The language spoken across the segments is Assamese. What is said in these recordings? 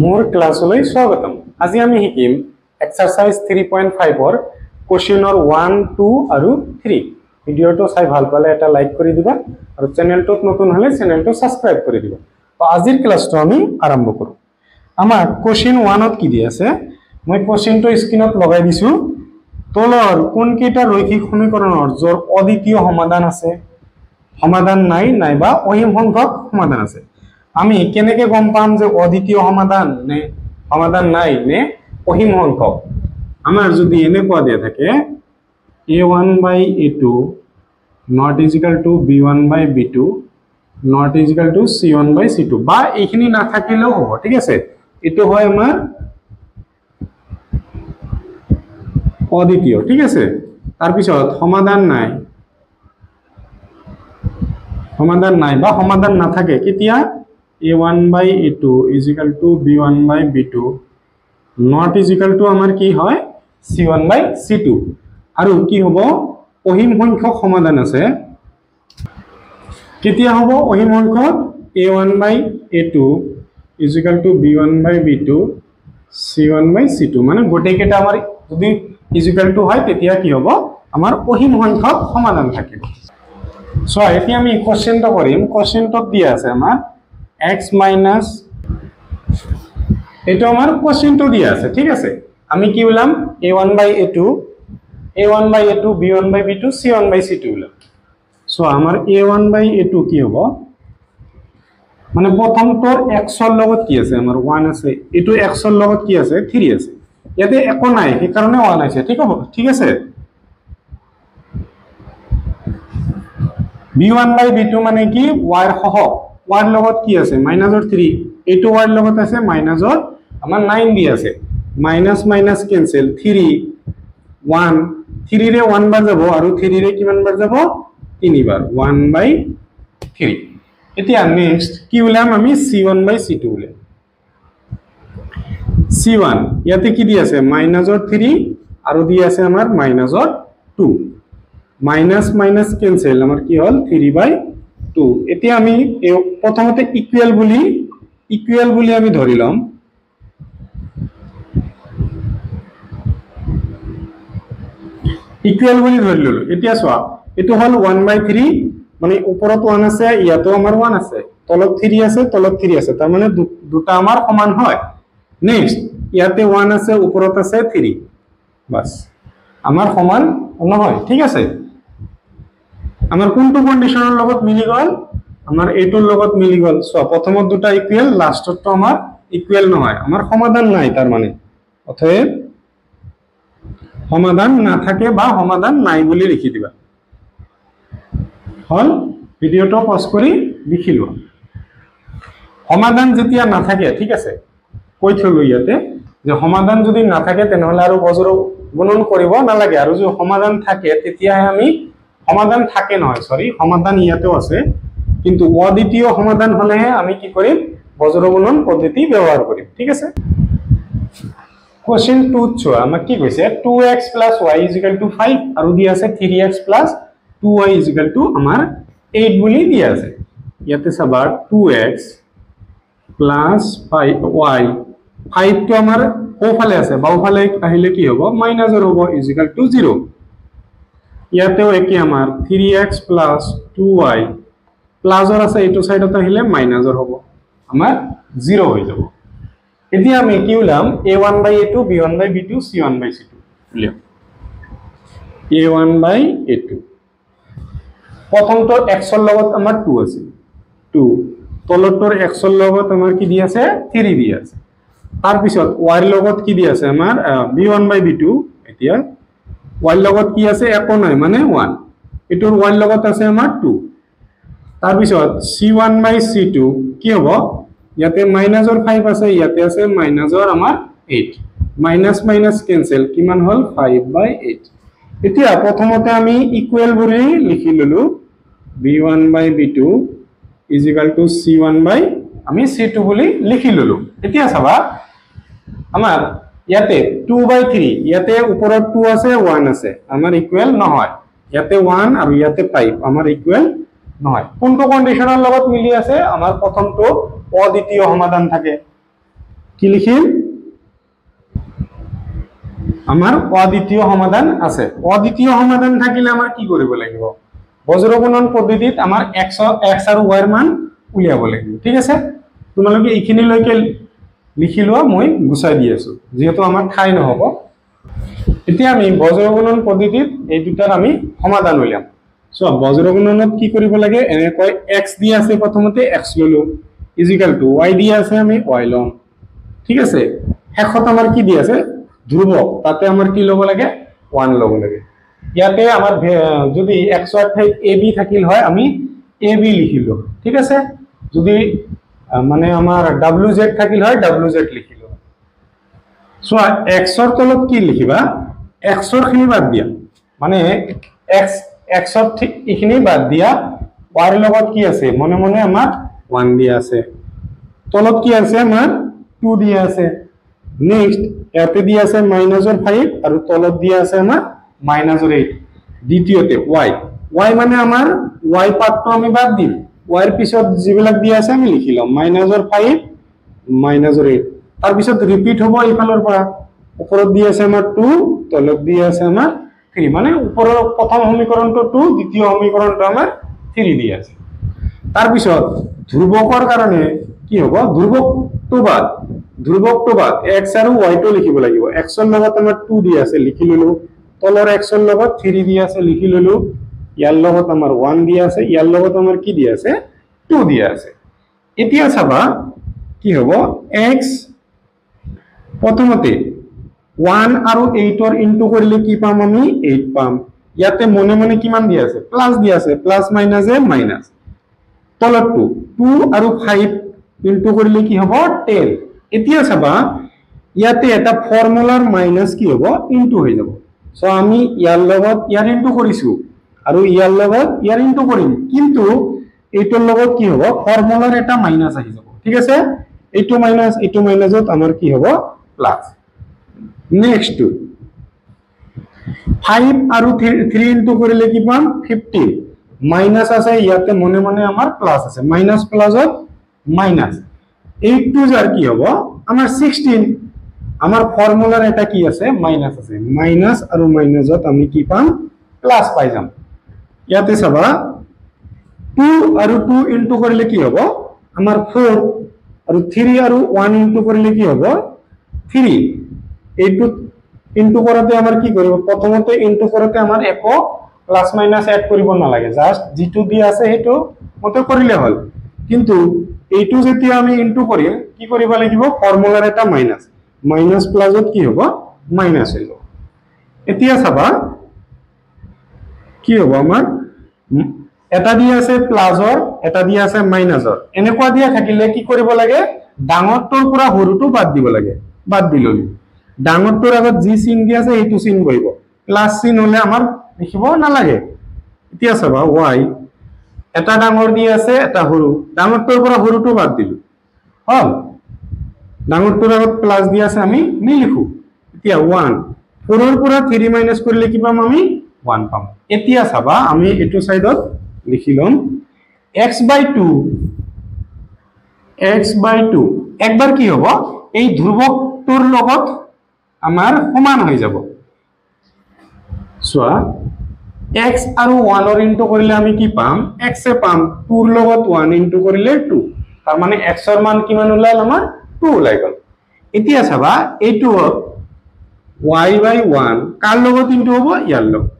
मोर क्लासলৈ স্বাগতম। আজি আমি শিকিম এক্সাৰসাইজ 3.5 ৰ কোশ্চেনৰ 1 2 আৰু 3। ভিডিওটো চাই ভাল পালে এটা লাইক কৰি দিবা আৰু চেনেলটোত নতুন হলে চেনেলটো সাবস্ক্ৰাইব কৰি দিবা। তো আজিৰ ক্লাসটো আমি আৰম্ভ কৰো। আমাৰ কোশ্চেন 1 ত কি দি আছে মই কোশ্চেনটো স্ক্ৰিনত লগাই দিছো। তলৰ কোন কেইটা ৰৈখিক সমীকৰণৰ জৰ অদ্বিতীয় সমাধান আছে, সমাধান নাই নাইবা অসীম সংখ্যক সমাধান আছে। আমি কেনেকে গম পাম যে অদ্বিতীয় সমাধান নে সমাধান নাই নে অসীম সংখ্যক? আমার যদি এনে কোয়া দিয়া থাকে a1 by a2 not is equal to b1 by b2 not is equal to c1 by c2 বা এইখিনি না থাকিলেও হ'ব, ঠিক আছে। এটো হয় আমার অদ্বিতীয়, ঠিক আছে। তার পিছত সমাধান নাই, সমাধান নাই বা সমাধান না থাকে কেতিয়া a1 by a2 is equal to b1 by b2 not is equal to আমার কি হয় c1 by c2 আৰু কি হ'ব অসীম সংখ্যক সমাধান আছে। কেতিয়া হ'ব অসীম সংখ্যক a1 by a2 is equal to b1 by b2 c1 by c2 মানে গোটেই কেইটা আমাৰ যদি is equal to হয় তেতিয়া কি হ'ব আমাৰ অসীম সংখ্যক সমাধান থাকিব। সো এতিয়া আমি কোশ্চেনটো কৰিম। কোশ্চেনটো দিয়া আছে আমাৰ x minus এটা আমার কোশ্চেনটো দিয়া আছে, ঠিক আছে। আমি কি বললাম a1 by a2 b1 by b2 c1 by c2 বললাম। সো আমার a1 by a2 কি হবে মানে প্রথমটোর x এর লগত কি আছে আমার 1 আছে, এটো x এর লগত কি আছে 3 আছে, ইয়াতে একো নাই এই কারণে 1 আছে, ঠিক আছে। b1 by b2 মানে কি y এর সহগ, y এর লগত কি আছে মাইনাসৰ 3, এটো y এৰ লগত আছে মাইনাসৰ আমার 9 দি আছে, মাইনাস মাইনাস ক্যান্সেল 3 1 3 রে 1 বার যাব আৰু 3 রে কিমান বার যাব 3 বার 1 by 3। এতিয়া নেক্সট কি বললাম আমি c1 by c2 বলে। c1 ইয়াতে কি দি আছে মাইনাসৰ 3 আৰু দি আছে আমাৰ মাইনাসৰ 2, মাইনাস মাইনাস ক্যান্সেল আমার কি হল 3/2। এতিয়া আমি প্রথমতে ইকুয়াল বুলি আমি ধরিলাম। ইকুয়াল বুলি ধৰি ললো। এতিয়া চোৱা এটো হল 1/3 মানে ওপৰত 1 আছে ইয়াতো আমাৰ 1 আছে, তলত 3 আছে তলত 3 আছে, তাৰ মানে দুটা আমাৰ সমান হয়। নেক্সট ইয়াতে 1 আছে ওপৰত আছে 3, বাস আমাৰ সমান নহয়, ঠিক আছে। আমার কোনটো কন্ডিশনের লগত মিলি গল আমার এটোর লগত মিলি গল। সো প্রথমত দুটা ইকুয়াল লাস্টটো আমার ইকুয়াল নহয়, আমার সমাধান নাই, তার মানে অতএব সমাধান না থাকে বা সমাধান নাই বলি লিখি দিবা। হল ভিডিওটো পজ কৰি লিখি লোৱা। সমাধান যেতিয়া না থাকে, ঠিক আছে, কৈ থলো ইয়াতে যে সমাধান যদি না থাকে তেনেহলে আৰু বজ্ৰ গুণন কৰিব নালাগে, আৰু যদি সমাধান থাকে তেতিয়াহে আমি সমাধান থাকে নহয় সৰি সমাধান ইয়াতেও আছে, কিন্তু অদ্বিতীয় সমাধান হলেহে আমি কি কৰিম বজ্ৰ গুণন পদ্ধতি ব্যৱহাৰ কৰিম, ঠিক আছে। কোশ্চেন 2 চোৱা আমাক কি কৈছে 2x + y = 5 আৰু দি আছে 3x + 2y = আমাৰ 8 বুলি দি আছে। ইয়াতে চাবা 2x + 5y 5 টো আমাৰ কোফালে আছে, বাওফালে আহিলে কি হ'ব মাইনাসৰ হ'ব = 0। ইয়াতেও একে আমাৰ 3x + 2y প্লাসৰ আছে এইটো সাইডত আহিলে মাইনাসৰ হ'ব, আমাৰ 0 হৈ যাব। এতিয়া আমি কি উলাম a1 by a2 b1 by b2 c1 by c2 উলিয়াম। a1 by a2 প্ৰথমটো x এৰ লগত আমাৰ 2 আছে 2, তলটোৰ x এৰ লগত আমাৰ কি দি আছে 3 দি আছে, তাৰ পিছত y এৰ লগত কি দি আছে আমাৰ b1 by b2। এতিয়া y লগত কি আছে একো নাই মানে 1, এটোৰ y লগত আছে আমাৰ 2, তাৰ পিছত c1 by c2 কি হ'ব ইয়াতে মাইনাসৰ 5 আছে ইয়াতে আছে মাইনাসৰ আমাৰ 8, মাইনাস মাইনাস ক্যান্সেল কিমান হল 5/8। এতিয়া প্ৰথমতে আমি ইকুয়াল বুলি লিখি ললো b1 by b2 = c1 by আমি c2 বুলি লিখি ললো। এতিয়া চাবা আমাৰ ইয়াতে 2/3 ইয়াতে ওপৰত 2 আছে 1 আছে আমাৰ ইকুয়াল নহয়, ইয়াতে 1 আৰু ইয়াতে 5 আমাৰ ইকুয়াল নহয়। কোনটো কন্ডিশনৰ লগত মিলি আছে আমাৰ প্ৰথমটো অদ্বিতীয় সমাধান থাকে, কি লিখিম আমাৰ অদ্বিতীয় সমাধান আছে অদ্বিতীয় সমাধান থাকিলে আমাৰ কি কৰিব লাগিব বজ্ৰগুণন পদ্ধতিত আমাৰ x আৰু y এৰ মান উলিয়াব লাগিব ঠিক আছে তোমালোকে এইখিনি লৈকে লিখি লোৱা মই গুছাই দি আছো যেহেতু আমাৰ ঠাই নহব এতিয়া আমি বজ্ৰগুণন পদ্ধতিত এই দুটাৰ আমি সমাধান উলিয়াম সো বজ্ৰগুণনত কি কৰিব লাগে এনেকৈ x দি আছে প্ৰথমতে x ললো ইকুয়াল টু y দি আছে আমি y লম ঠিক আছে শেষত আমাৰ কি দি আছে ধ্ৰুবক তাতে আমাৰ কি লব লাগে 1 লব লাগে ইয়াতে আমাৰ যদি x এর ঠাইত ab থাকিল হয় আমি ab লিখিলো ঠিক আছে যদি মানে আমাৰ wz থাকিল হয় wz লিখিলো সো x এর তলত কি লিখিবা x এর খিনি বাদ দিয়া মানে x এর ঠিক ইখিনি বাদ দিয়া y এর লগত কি আছে মনে মনে আমাৰ 1 দিয়া আছে তলত কি আছে আমাৰ 2 দিয়া আছে নেক্সট ইয়াতে দিয়া আছে -5 আৰু তলত দিয়া আছে আমাৰ -8 দ্বিতীয়তে y মানে আমাৰ y পাৰ্টটো আমি বাদ দিম y এৰ পিছত যিবিলাক দিয়া আছে আমি লিখিলাম -5 -8 তাৰ পিছত ৰিপিট হ'ব ইফালৰ পৰা ওপৰত দিয়া আছে আমাৰ 2 তলত দিয়া আছে আমাৰ 3 মানে ওপৰৰ প্ৰথম সমীকৰণটো 2 দ্বিতীয় সমীকৰণটো আমাৰ 3 দিয়া আছে তাৰ পিছত ধ্ৰুবকৰ কাৰণে কি হ'ব ধ্ৰুবকটো বাদ x আৰু y টো লিখিব লাগিব x এৰ লগত আমাৰ 2 দিয়া আছে লিখি ললো তলৰ x এৰ লগত 3 দিয়া আছে লিখি ললো ইয়াৰ লগত আমাৰ 1 দিয়া আছে ইয়াৰ লগত আমাৰ কি দিয়া আছে 2 দিয়া আছে এতিয়া চাবা কি হ'ব x প্ৰথমতে 1 আৰু 8 এৰ ইনটু কৰিলে কি পাম আমি 8 পাম ইয়াতে মনে মনে কিমান দিয়া আছে প্লাস দিয়া আছে প্লাস মাইনাস এ মাইনাস তলত 2 আৰু 5 ইনটু কৰিলে কি হ'ব 10 এতিয়া চাবা ইয়াতে এটা ফৰ্মুলাৰ মাইনাস কি হ'ব ইনটু হৈ যাব সো আমি ইয়াৰ লগত ইয়াৰ ইনটু কৰিছো আৰু ইয়াৰ লগত ইয়াৰ ইনটু কৰিম কিন্তু এইটোৰ লগত কি হ'ব ফৰ্মুলাৰ এটা মাইনাস আহি যাব ঠিক আছে এইটো মাইনাসত আমাৰ কি হ'ব প্লাস নেক্সট 5 আৰু 3 ইনটু কৰিলে কি পাম 15 মাইনাস আছে ইয়াতে মনে মনে আমাৰ প্লাস আছে মাইনাস প্লাসত মাইনাস 8 টু যাৰ কি হ'ব আমাৰ 16 আমাৰ ফৰ্মুলাৰ এটা কি আছে মাইনাস আছে মাইনাস আৰু মাইনাসত আমি কি পাম প্লাস পাই যাম ইয়াতে চাবা 2 আৰু 2 ইনটু কৰিলে কি হ'ব আমাৰ 4 আৰু 3 আৰু 1 ইনটু কৰিলে কি হ'ব 3 এইটো ইনটু কৰাতে আমাৰ কি কৰিব প্ৰথমতে ইনটু কৰাতে আমাৰ একো প্লাস মাইনাস এড কৰিব নালাগে জাস্ট যেটো দি আছে হেটো মতে কৰিলে হল কিন্তু এইটো যেতিয়া আমি ইনটু কৰিম কি কৰিব লাগিব ফর্মুলার এটা মাইনাস প্লাসত কি হ'ব মাইনাস হৈ যাব এতিয়া চাবা কি হ'ব আমাৰ এটা দি আছে প্লাসৰ এটা দি আছে মাইনাসৰ এনেকুৱা দিয়া থাকিলে কি কৰিব লাগে ডাঙৰটোৰ পৰা সৰুটো বাদ দিব লাগে বাদ দিললি ডাঙৰটোৰ আগত যি চিন দি আছে এইটো চিন বহিব প্লাস চিন হলে আমাৰ লিখিব নালাগে এতিয়া চাবা y এটা ডাঙৰ দি আছে এটা সৰু ডাঙৰটোৰ পৰা সৰুটো বাদ দিলো হল ডাঙৰটোৰ আগত প্লাস দি আছে আমি নিলিখো এতিয়া 1 4 ৰ পৰা 3 মাইনাস কৰিলে কি পাম আমি 1 পাম এতিয়া চাবা আমি এটো সাইডত লিখিলম x/2 একবাৰ কি হ'ব এই ধ্ৰুবকটোৰ লগত আমাৰ সমান হৈ যাব সোয়া x আৰু 1 এৰ ইনটু কৰিলে আমি কি পাম x এ পাম 2 এৰ লগত 1 ইনটু কৰিলে 2 তাৰ মানে x এৰ মান কিমান ওলাল আমাৰ 2 ওলাই গল এতিয়া চাবা এইটো y/1 কাৰ লগত ইনটু হ'ব ইয়াৰ লগত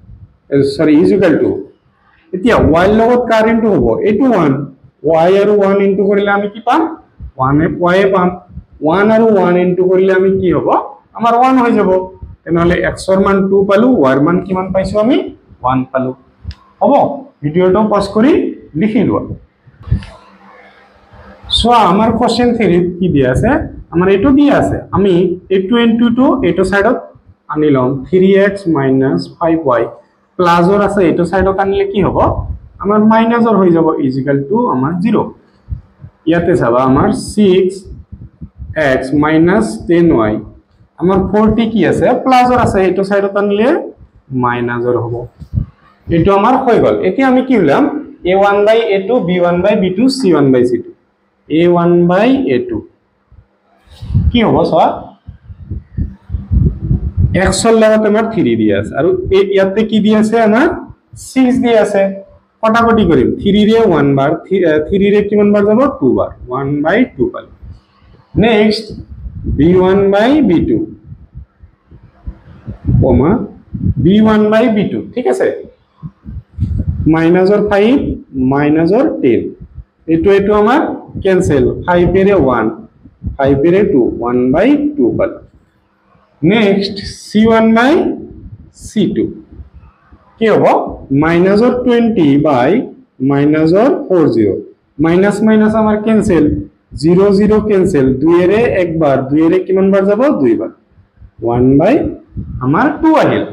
সৰি ইকুয়াল টু এতিয়া y লগত কাৰ ইনটু হ'ব এইটো 1 y আৰু 1 ইনটু কৰিলে আমি কি পাম 1 y পাম 1 আৰু 1 ইনটু কৰিলে আমি কি হ'ব আমাৰ 1 হৈ যাব তেনেহলে x এর মান 2 পালো y এর মান কিমান পাইছো আমি 1 পালো হ'ব ভিডিওটো পজ কৰি লিখি লোৱা সো আমাৰ কোশ্চেন 3 কি দিয়া আছে আমাৰ এটো দিয়া আছে আমি a2 into 2 এটো সাইডত আনিলাম 3x - 5y প্লাসৰ আছে এটো সাইডত আনিলে কি হ'ব আমাৰ মাইনাসৰ হৈ যাব ইকুয়াল টু আমাৰ 0 ইয়াতে চাবা আমাৰ 6x - 10y আমাৰ 40 কি আছে প্লাসৰ আছে এটো সাইডত আনিলে মাইনাসৰ হ'ব এটো আমাৰ হৈ গল এতিয়া আমি কি হলাম a1/a2 b1/b2 c1/c2 a1/a2 কি হ'ব চোৱা x ৰ লগত আমাৰ 3 দি আছে আৰু ইয়াতে কি দি আছে আমাৰ 6 দি আছে কটাকটি কৰিম 3 ৰে 1 বাৰ 3 ৰে কিমান বাৰ যাব 2 বাৰ 1/2 পালো next b1 by b2 comma b1 by b2 ঠিক আছে মাইনাসৰ 5 মাইনাসৰ 10 এটো আমাৰ ক্যান্সেল 5 এৰে 1 5 এৰে 2 1/2 পালো নেক্সট c1 by c2 কি হ'ব মাইনাসৰ 20 by মাইনাসৰ 40 মাইনাস মাইনাস আমাৰ ক্যান্সেল 0 0 ক্যান্সেল 2 এৰে একবাৰ 2 এৰে কিমান বাৰ যাব 2 বাৰ 1 by আমাৰ 2 আহিল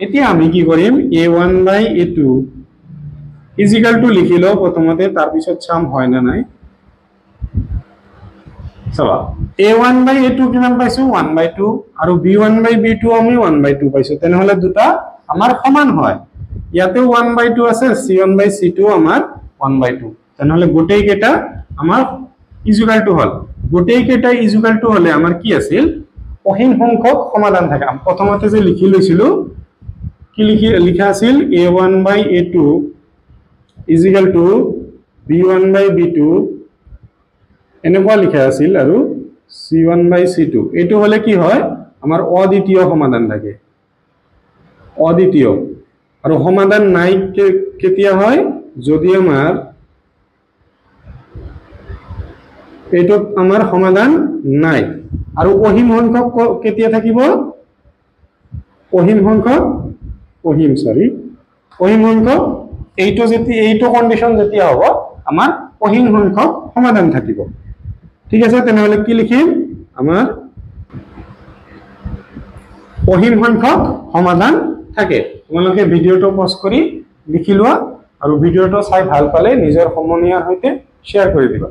এতিয়া আমি কি কৰিম a1 by a2 is equal to লিখিলো প্ৰথমতে তাৰ পিছত চাম হয় না নাই চাবা a1 by a2 কিমান পাইছো 1/2 আৰু b1 by b2 আমি 1/2 পাইছো তেনেহলে দুটা আমাৰ সমান হয় ইয়াতে 1/2 আছে c1 by c2 আমাৰ 1/2 তেনেহলে গোটেই কেটা আমাৰ is equal to হল গোটেই কেটা is equal to হলে আমাৰ কি আছিল অসীম সংখ্যক সমাধান থাকে প্ৰথমতে যে লিখি লৈছিলো কি লিখা আছিল a1 by a2 is equal to b1 by b2 এনেকুৱা লিখা আছিল আৰু c1 by c2 এটো হলে কি হয় আমাৰ অদ্বিতীয় সমাধান থাকে অদ্বিতীয় আৰু সমাধান নাই কেতিয়া হয় যদি আমাৰ এটো আমাৰ সমাধান নাই আৰু অসীম সংখ্যক কেতিয়া থাকিব অসীম সংখ্যক এইটো কন্ডিশন যেতিয়া হ'ব আমাৰ অসীম সংখ্যক সমাধান থাকিব ঠিক আছে তেনেহলে কি লিখিম আমাৰ অসীম সংখ্যক সমাধান থাকে তোমালোকে ভিডিওটো পজ কৰি লিখি লোৱা আৰু ভিডিওটো চাই ভাল পালে নিজৰ সমনীয়াৰ সৈতে শেয়াৰ কৰি দিবা